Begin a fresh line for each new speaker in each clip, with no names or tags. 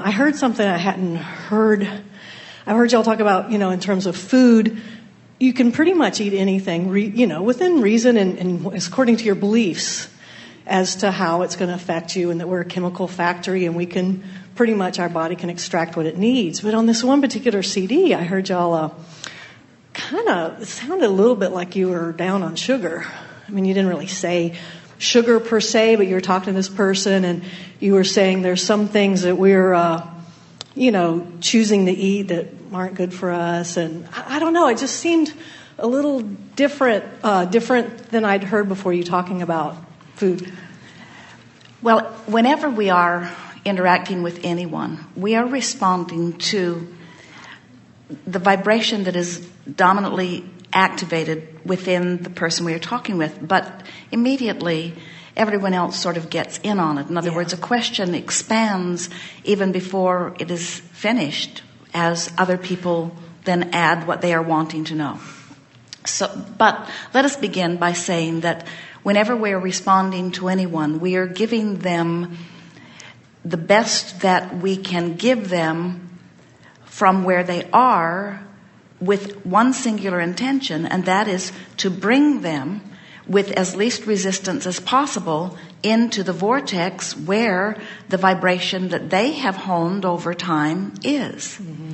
I heard something I hadn't heard. I heard y'all talk about, in terms of food, you can pretty much eat anything, within reason and according to your beliefs as to how it's going to affect you, and that we're a chemical factory and we can pretty much, our body can extract what it needs. But on this one particular CD, I heard y'all it sounded a little bit like you were down on sugar. I mean, you didn't really say sugar per se, but you were talking to this person and you were saying there's some things that we're, choosing to eat that aren't good for us. And I don't know, it just seemed a little different than I'd heard before you talking about food.
Well, whenever we are interacting with anyone, we are responding to the vibration that is dominantly activated within the person we are talking with, but immediately everyone else sort of gets in on it. In other words, a question expands even before it is finished, as other people then add what they are wanting to know. But let us begin by saying that whenever we are responding to anyone, we are giving them the best that we can give them from where they are, with one singular intention, and that is to bring them with as least resistance as possible into the vortex where the vibration that they have honed over time is. Mm-hmm.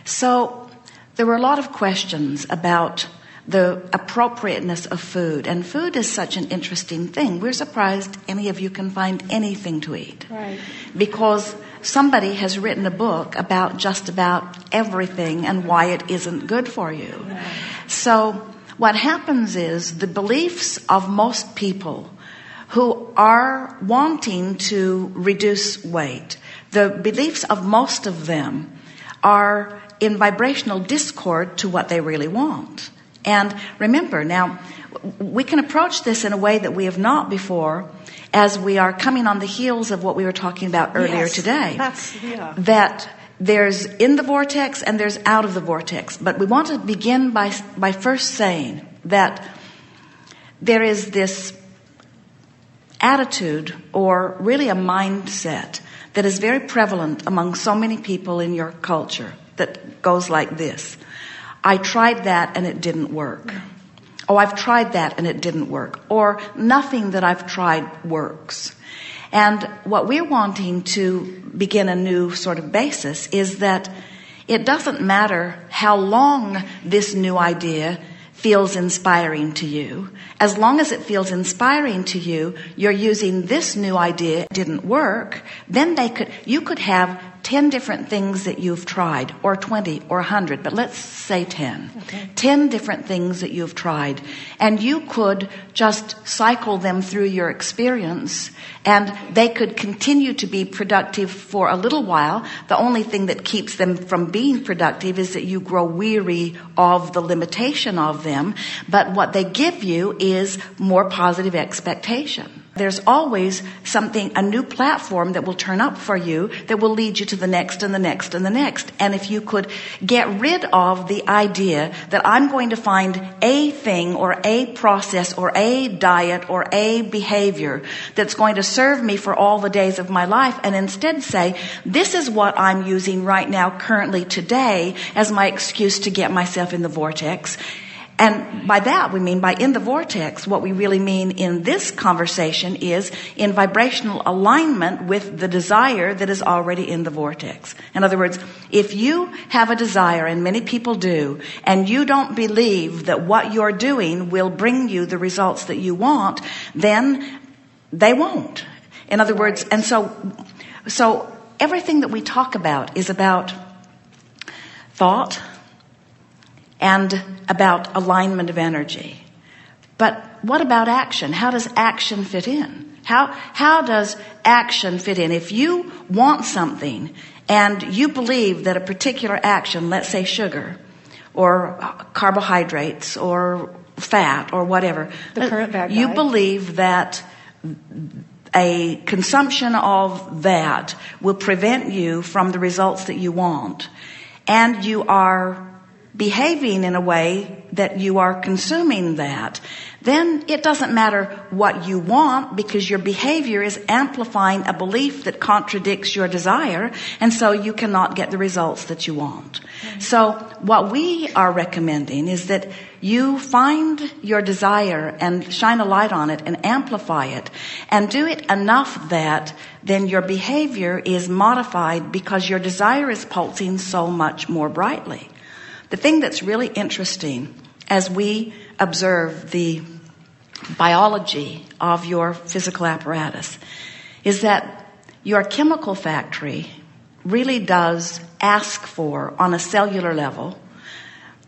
So there were a lot of questions about the appropriateness of food, and food is such an interesting thing. We're surprised any of you can find anything to eat.
Right.
Because somebody has written a book about just about everything and why it isn't good for you. Yeah. So what happens is the beliefs of most people who are wanting to reduce weight, the beliefs of most of them are in vibrational discord to what they really want. And remember, now, we can approach this in a way that we have not before, as we are coming on the heels of what we were talking about earlier today. That there's in the vortex and there's out of the vortex. But we want to begin by first saying that there is this attitude, or really a mindset, that is very prevalent among so many people in your culture, that goes like this: I tried that and it didn't work. Oh, I've tried that and it didn't work. Or nothing that I've tried works. And what we're wanting to begin a new sort of basis is that it doesn't matter how long this new idea feels inspiring to you. As long as it feels inspiring to you, you're using this new idea, it didn't work, then you could have 10 different things that you've tried, or 20 or 100, but let's say 10. Okay. 10 different things that you've tried. And you could just cycle them through your experience, and they could continue to be productive for a little while. The only thing that keeps them from being productive is that you grow weary of the limitation of them. But what they give you is more positive expectation. There's always a new platform that will turn up for you that will lead you to the next and the next and the next. And if you could get rid of the idea that I'm going to find a thing or a process or a diet or a behavior that's going to serve me for all the days of my life, and instead say, this is what I'm using right now, currently today, as my excuse to get myself in the vortex. And by that, we mean by in the vortex, what we really mean in this conversation is in vibrational alignment with the desire that is already in the vortex. In other words, if you have a desire, and many people do, and you don't believe that what you're doing will bring you the results that you want, then they won't. In other words, and so everything that we talk about is about thought and about alignment of energy. But what about action? How does action fit in? How does action fit in? If you want something and you believe that a particular action, let's say sugar or carbohydrates or fat or whatever,
the current bad
you
guy.
Believe that a consumption of that will prevent you from the results that you want, and you are behaving in a way that you are consuming that, then it doesn't matter what you want, because your behavior is amplifying a belief that contradicts your desire, and so you cannot get the results that you want. So what we are recommending is that you find your desire and shine a light on it and amplify it, and do it enough that then your behavior is modified because your desire is pulsing so much more brightly. The thing that's really interesting as we observe the biology of your physical apparatus is that your chemical factory really does ask for, on a cellular level,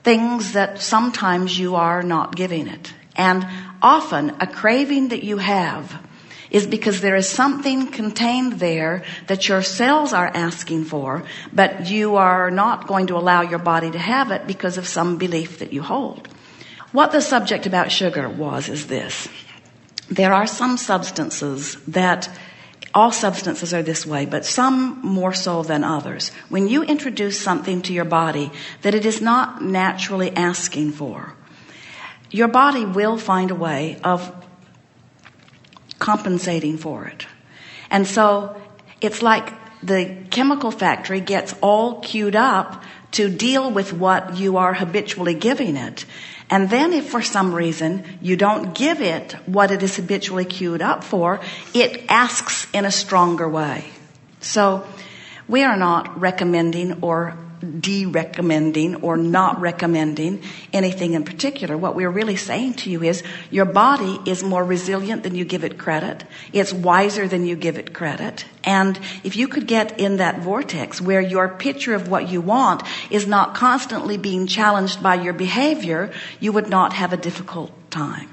things that sometimes you are not giving it. And often a craving that you have is because there is something contained there that your cells are asking for, but you are not going to allow your body to have it because of some belief that you hold. What the subject about sugar is this. There are some substances that, all substances are this way, but some more so than others. When you introduce something to your body that it is not naturally asking for, your body will find a way of compensating for it. And so it's like the chemical factory gets all queued up to deal with what you are habitually giving it. And then if for some reason you don't give it what it is habitually queued up for, it asks in a stronger way. So we are not recommending or de-recommending or not recommending anything in particular. What we're really saying to you is your body is more resilient than you give it credit. It's wiser than you give it credit. And if you could get in that vortex where your picture of what you want is not constantly being challenged by your behavior, you would not have a difficult time.